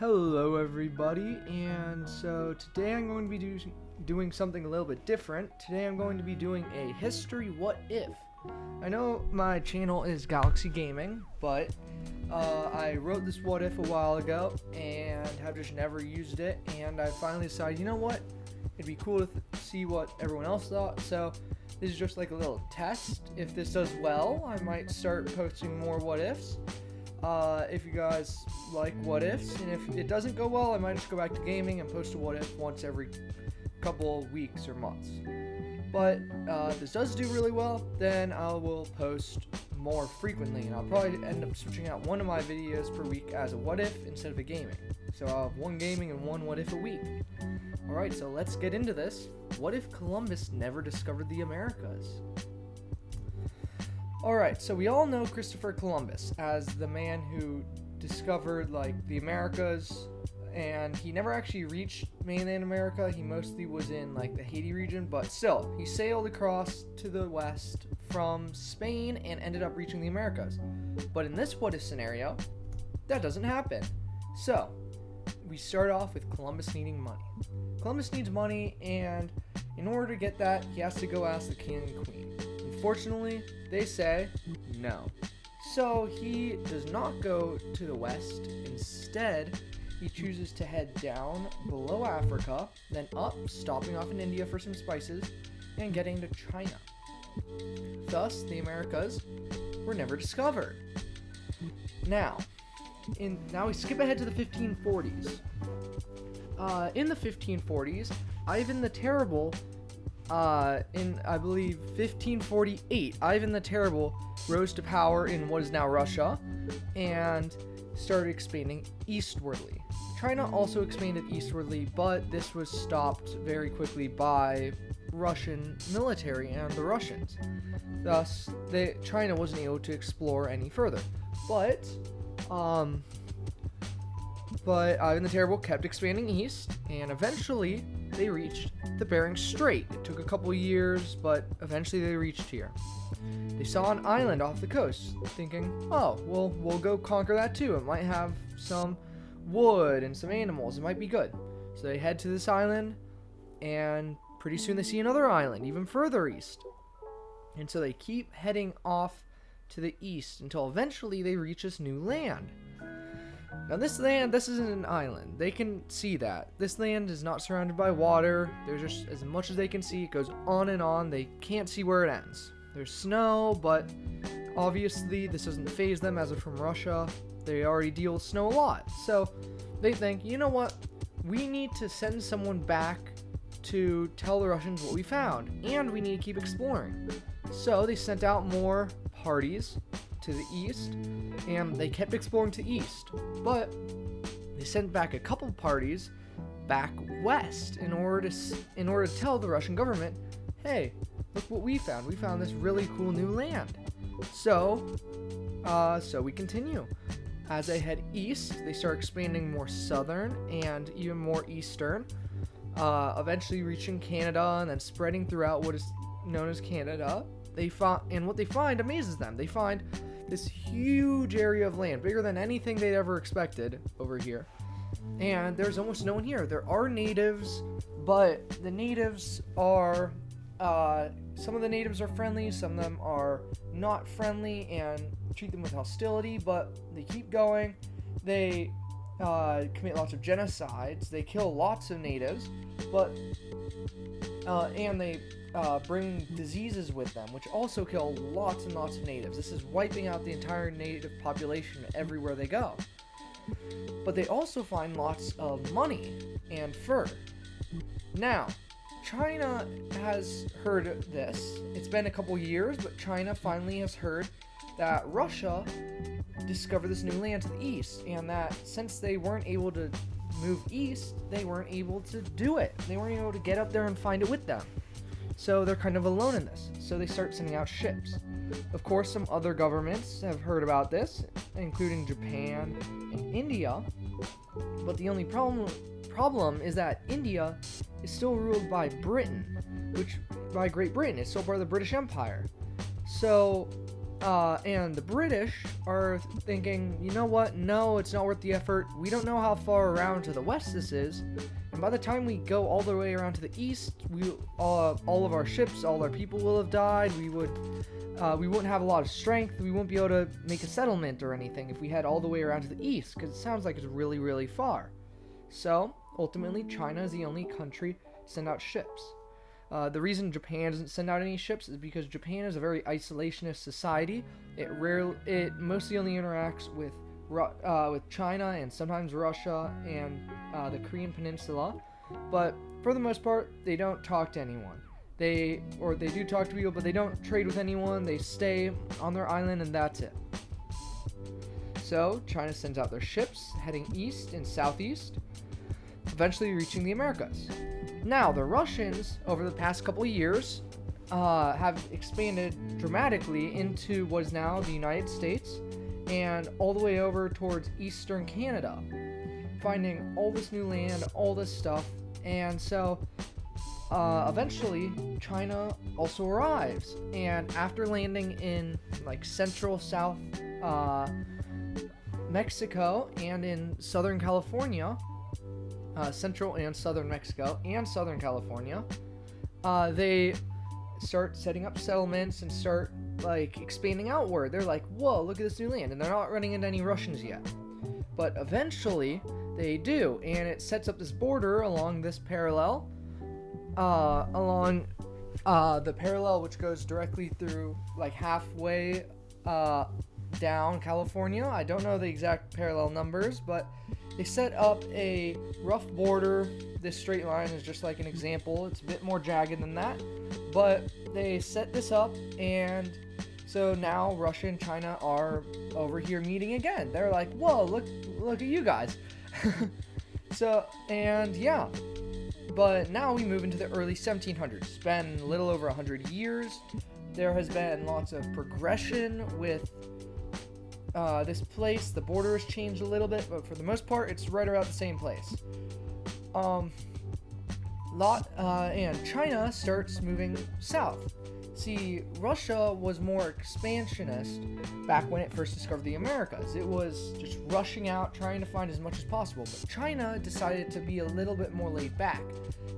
Hello everybody, and so today I'm going to be doing something a little bit different. Today I'm going to be doing a history what if. I know my channel is Galaxy Gaming, but I wrote this what if a while ago and have just never used it, and I finally decided, you know what, it'd be cool to see what everyone else thought. So this is just like a little test. If this does well, I might start posting more what ifs. If you guys like what ifs, and if it doesn't go well, I might just go back to gaming and post a what if once every couple weeks or months. But if this does do really well, then I will post more frequently, and I'll probably end up switching out one of my videos per week as a what if instead of a gaming. So I'll have one gaming and one what if a week. Alright, so let's get into this. What if Columbus never discovered the Americas? Alright, so we all know Christopher Columbus as the man who discovered, the Americas, and he never actually reached mainland America. He mostly was in, the Haiti region, but still, he sailed across to the west from Spain and ended up reaching the Americas. But in this what-if scenario, that doesn't happen. So, we start off with Columbus needing money. Columbus needs money, and in order to get that, he has to go ask the king and queen. Unfortunately, they say no. So he does not go to the west. Instead, he chooses to head down below Africa, then up, stopping off in India for some spices, and getting to China. Thus, the Americas were never discovered. Now we skip ahead to the 1540s. In the 1540s, Ivan the Terrible, in, I believe, 1548, Ivan the Terrible rose to power in what is now Russia and started expanding eastwardly. China also expanded eastwardly, but this was stopped very quickly by Russian military and the Russians. Thus, China wasn't able to explore any further. But Ivan the Terrible kept expanding east, and eventually they reached the Bering Strait. It took a couple years, but eventually they reached here. They saw an island off the coast, thinking, oh, well, we'll go conquer that too. It might have some wood and some animals. It might be good. So they head to this island, and pretty soon they see another island, even further east. And so they keep heading off to the east until eventually they reach this new land. Now this land, this isn't an island. They can see that. This land is not surrounded by water. There's just as much as they can see. It goes on and on. They can't see where it ends. There's snow, but obviously this doesn't faze them as if from Russia. They already deal with snow a lot. So they think, you know what? We need to send someone back to tell the Russians what we found. And we need to keep exploring. So they sent out more parties to the east, and they kept exploring to the east, but they sent back a couple parties back west in order to tell the Russian government, hey, look what we found. We found this really cool new land. So we continue. As they head east, they start expanding more southern and even more eastern, eventually reaching Canada and then spreading throughout what is known as Canada. And what they find amazes them. They find this huge area of land, bigger than anything they'd ever expected over here. And there's almost no one here. There are natives, but the natives are, some of the natives are friendly, some of them are not friendly and treat them with hostility, but they keep going. They commit lots of genocides. They kill lots of natives, and they bring diseases with them, which also kill lots and lots of natives. This is wiping out the entire native population everywhere they go. But they also find lots of money and fur. Now, China has heard this. It's been a couple years, but China finally has heard that Russia discovered this new land to the east, and that since they weren't able to move east, they weren't able to do it. They weren't able to get up there and find it with them. So they're kind of alone in this. So they start sending out ships. Of course, some other governments have heard about this, including Japan and India. But the only problem is that India is still ruled by Britain, by Great Britain. It's still part of the British Empire. So And the British are thinking, you know what? No, it's not worth the effort. We don't know how far around to the west this is. And by the time we go all the way around to the east, all of our ships, all our people will have died. We wouldn't have a lot of strength. We won't be able to make a settlement or anything if we head all the way around to the east, because it sounds like it's really, really far. So, ultimately, China is the only country to send out ships. The reason Japan doesn't send out any ships is because Japan is a very isolationist society. It mostly only interacts with China and sometimes Russia and the Korean Peninsula, but for the most part, they don't talk to anyone. They do talk to people, but they don't trade with anyone. They stay on their island, and that's it. So China sends out their ships heading east and southeast, eventually reaching the Americas. Now, the Russians, over the past couple of years, have expanded dramatically into what is now the United States and all the way over towards eastern Canada, finding all this new land, all this stuff, and so eventually China also arrives, and after landing in like central South Mexico and in Southern California, central and southern Mexico and southern California, they start setting up settlements and start like expanding outward. They're like, whoa, look at this new land, and they're not running into any Russians yet, but eventually they do, and it sets up this border along this parallel, along the parallel which goes directly through like halfway down California. I don't know the exact parallel numbers, but they set up a rough border. This straight line is just like an example. It's a bit more jagged than that, but they set this up, and so now Russia and China are over here meeting again. They're like, whoa, look at you guys. So, and yeah, but now we move into the early 1700s. It's been a little over 100 years. There has been lots of progression with this place. The border has changed a little bit, but for the most part, it's right around the same place. And China starts moving south. See, Russia was more expansionist back when it first discovered the Americas. It was just rushing out, trying to find as much as possible. But China decided to be a little bit more laid back.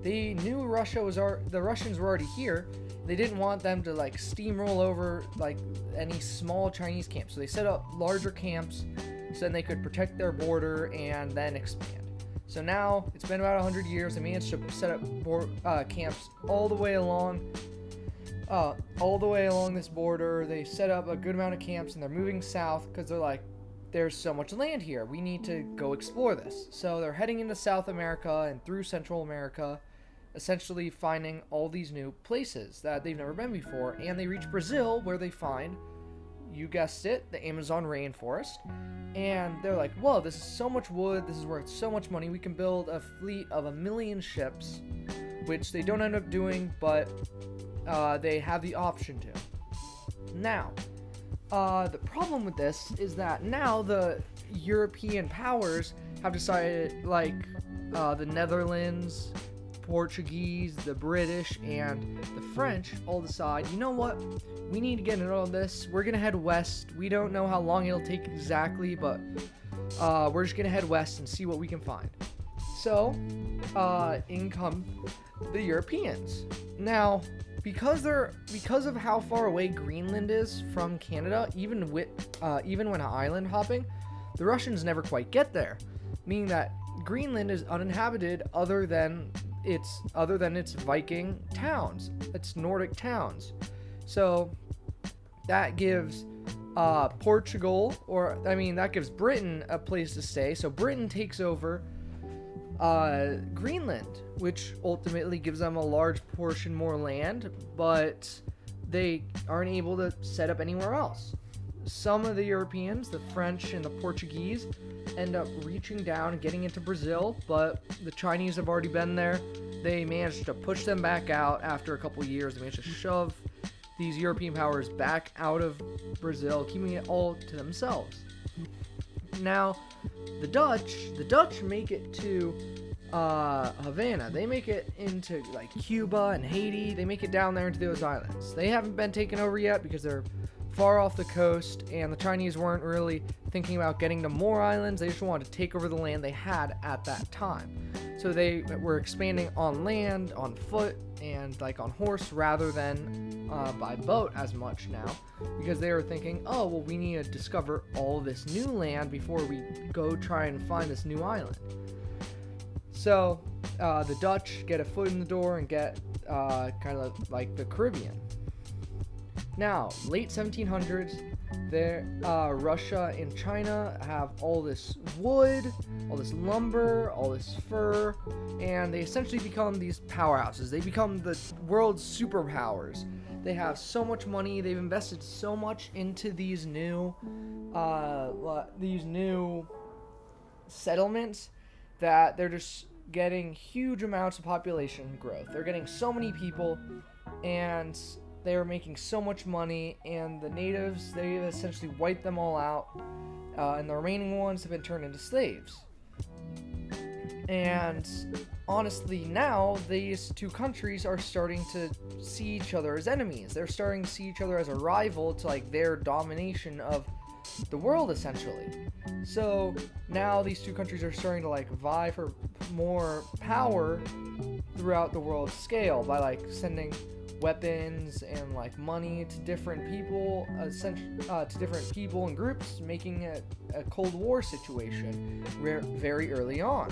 They knew the Russians were already here. They didn't want them to like steamroll over like any small Chinese camps. So they set up larger camps so then they could protect their border and then expand. So now it's been about 100 years. They managed to set up camps all the way along this border. They set up a good amount of camps, and they're moving south because they're like, there's so much land here. We need to go explore this. So they're heading into South America and through Central America, essentially finding all these new places that they've never been before. And they reach Brazil, where they find, you guessed it, the Amazon rainforest. And they're like, whoa, this is so much wood. This is worth so much money. We can build a fleet of 1 million ships, which they don't end up doing, but they have the option to. Now, the problem with this is that now the European powers have decided, like the Netherlands, Portuguese, the British, and the French all decide, you know what, we need to get into all this. We're going to head west. We don't know how long it'll take exactly, but we're just going to head west and see what we can find. So, in come the Europeans. Now, because of how far away Greenland is from Canada, even when island hopping, the Russians never quite get there, meaning that Greenland is uninhabited other than its Viking towns, its Nordic towns. So that gives that gives Britain a place to stay. So Britain takes over Greenland, which ultimately gives them a large portion more land, but they aren't able to set up anywhere else. Some of the Europeans, the French and the Portuguese, end up reaching down and getting into Brazil, but the Chinese have already been there. They managed to push them back out after a couple years. They managed to shove these European powers back out of Brazil, keeping it all to themselves. Now, the Dutch make it to Havana. They make it into like Cuba and Haiti. They make it down there into those islands. They haven't been taken over yet because they're far off the coast, and the Chinese weren't really thinking about getting to more islands. They just wanted to take over the land they had at that time. So they were expanding on land, on foot, and like on horse rather than by boat as much now, because they were thinking, oh, well, we need to discover all this new land before we go try and find this new island. So the Dutch get a foot in the door and get kind of like the Caribbean. Now, late 1700s, Russia and China have all this wood, all this lumber, all this fur, and they essentially become these powerhouses. They become the world's superpowers. They have so much money. They've invested so much into these new settlements that they're just getting huge amounts of population growth. They're getting so many people, and they are making so much money, and the natives, they essentially wiped them all out, and the remaining ones have been turned into slaves. And honestly, now these two countries are starting to see each other as enemies. They're starting to see each other as a rival to like their domination of the world, essentially. So now these two countries are starting to like vie for more power throughout the world scale by like sending weapons and like money to different people, and groups, making it a Cold War situation very early on.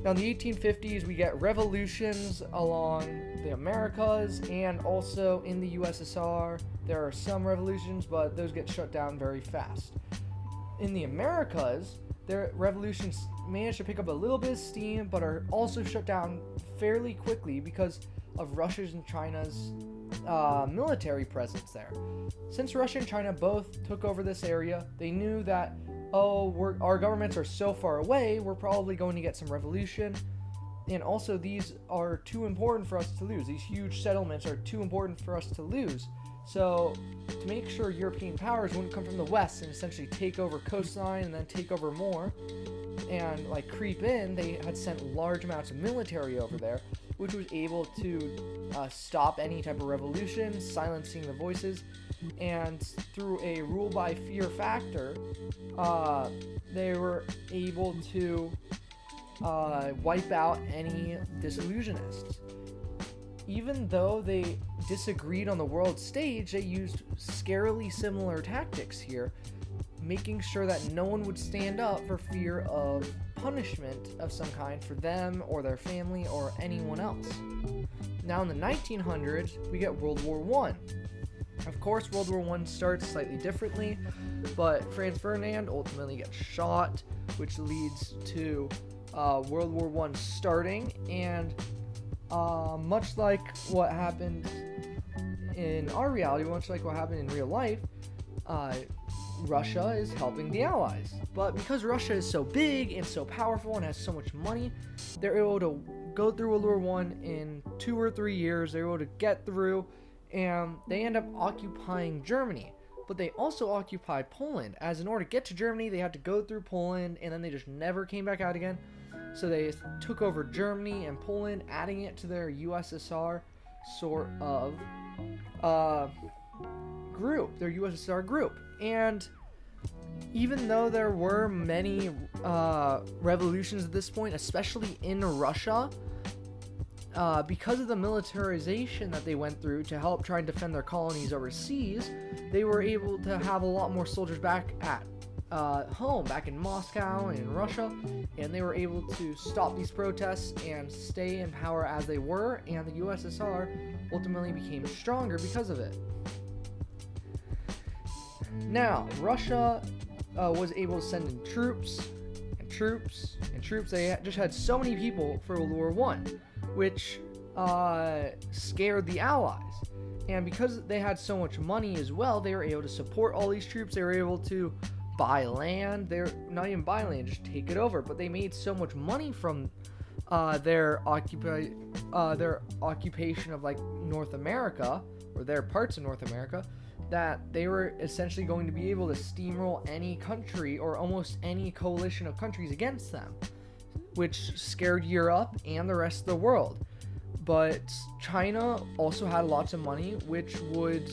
Now in the 1850s, we get revolutions along the Americas, and also in the USSR there are some revolutions, but those get shut down very fast. In the Americas, their revolutions managed to pick up a little bit of steam, but are also shut down fairly quickly because of Russia's and China's military presence there. Since Russia and China both took over this area, they knew that, our governments are so far away, we're probably going to get some revolution, and also these are too important for us to lose. These huge settlements are too important for us to lose. So to make sure European powers wouldn't come from the west and essentially take over coastline and then take over more and like creep in, they had sent large amounts of military over there, which was able to stop any type of revolution, silencing the voices, and through a rule by fear factor, they were able to wipe out any disillusionists. Even though they disagreed on the world stage, they used scarily similar tactics here, making sure that no one would stand up for fear of punishment of some kind for them or their family or anyone else. Now in the 1900s, we get World War I. Of course, World War I starts slightly differently, but Franz Ferdinand ultimately gets shot, which leads to World War I starting, and much like what happened in our reality, much like what happened in real life, Russia is helping the Allies. But because Russia is so big and so powerful and has so much money, they're able to go through World War I in 2 or 3 years. They're able to get through, and they end up occupying Germany. But they also occupied Poland, as in order to get to Germany, they had to go through Poland, and then they just never came back out again. So they took over Germany and Poland, adding it to their USSR sort of group, their USSR group. And even though there were many revolutions at this point, especially in Russia, because of the militarization that they went through to help try and defend their colonies overseas, they were able to have a lot more soldiers back at home, back in Moscow and in Russia, and they were able to stop these protests and stay in power as they were, and the USSR ultimately became stronger because of it. Now, Russia was able to send in troops. They just had so many people for World War I, which scared the Allies. And because they had so much money as well, they were able to support all these troops. They were able to buy land. They're not even buy land, just take it over. But they made so much money from their occupation of like North America, or their parts of North America, that they were essentially going to be able to steamroll any country or almost any coalition of countries against them, which scared Europe and the rest of the world. But China also had lots of money, which would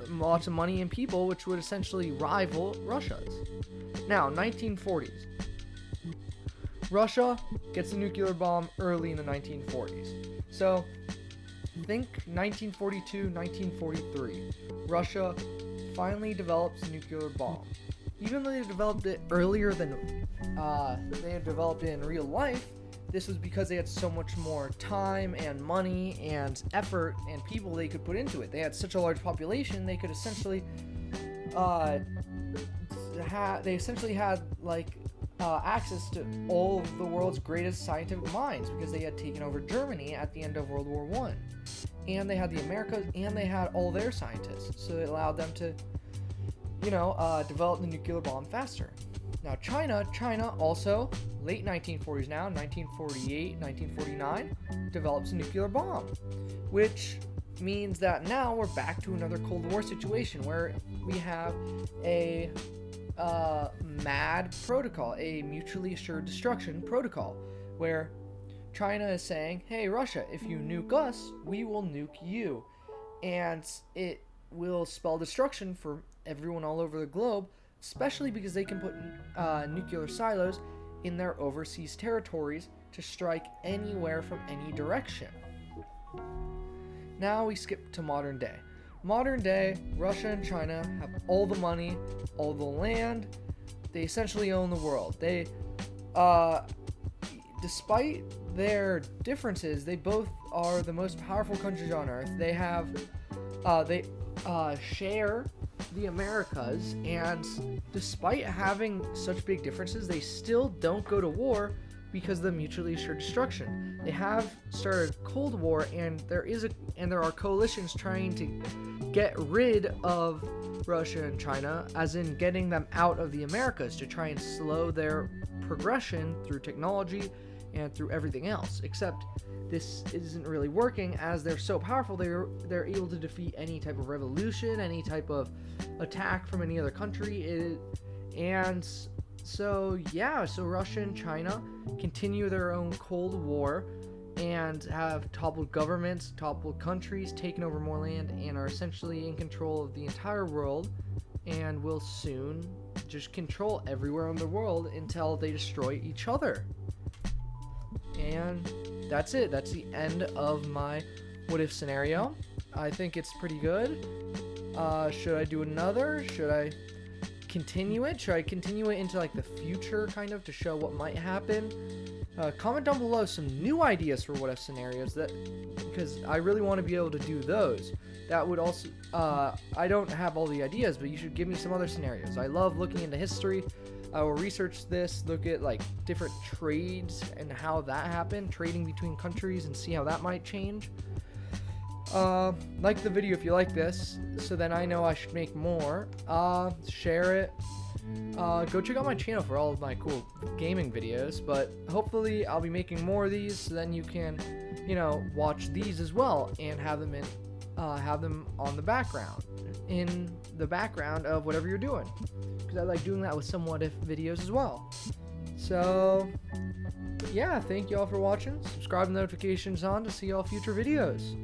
lots of money and people, which would essentially rival Russia's. Now, 1940s. Russia gets a nuclear bomb early in the 1940s. So, think 1942, 1943. Russia finally develops a nuclear bomb. Even though they developed it earlier than they had developed it in real life, this was because they had so much more time and money and effort and people they could put into it. They had such a large population, they could essentially had access to all of the world's greatest scientific minds because they had taken over Germany at the end of World War I. And they had the Americas, and they had all their scientists. So it allowed them to, develop the nuclear bomb faster. Now China also, late 1940s now, 1948, 1949, develops a nuclear bomb. Which means that now we're back to another Cold War situation where we have a MAD protocol, a mutually assured destruction protocol, where China is saying, hey Russia, if you nuke us, we will nuke you. And it will spell destruction for everyone all over the globe, especially because they can put nuclear silos in their overseas territories to strike anywhere from any direction. Now we skip to modern day. Modern day, Russia and China have all the money, all the land. They essentially own the world. They, despite their differences, they both are the most powerful countries on earth. They have, they share the Americas, and despite having such big differences, they still don't go to war because of the mutually assured destruction. They have started Cold War, and there are coalitions trying to get rid of Russia and China, as in getting them out of the Americas to try and slow their progression through technology and through everything else. Except this isn't really working, as they're so powerful they're able to defeat any type of revolution, any type of attack from any other country. So Russia and China continue their own Cold War and have toppled governments, toppled countries, taken over more land, and are essentially in control of the entire world, and will soon just control everywhere in the world until they destroy each other. And that's it. That's the end of my what if scenario. I think it's pretty good. Should I do another? Should I continue it? Should I continue it into like the future, kind of, to show what might happen? Comment down below some new ideas for what if scenarios, because I really want to be able to do those. That would also, I don't have all the ideas, but you should give me some other scenarios. I love looking into history. I will research this, look at like different trades and how that happened, trading between countries, and see how that might change. Like the video if you like this, so then I know I should make more. Share it. Go check out my channel for all of my cool gaming videos, but hopefully I'll be making more of these, so then you can, watch these as well and have them on the background, in the background of whatever you're doing, because I like doing that with some what if videos as well. So yeah, thank you all for watching. Subscribe and notifications on to see all future videos.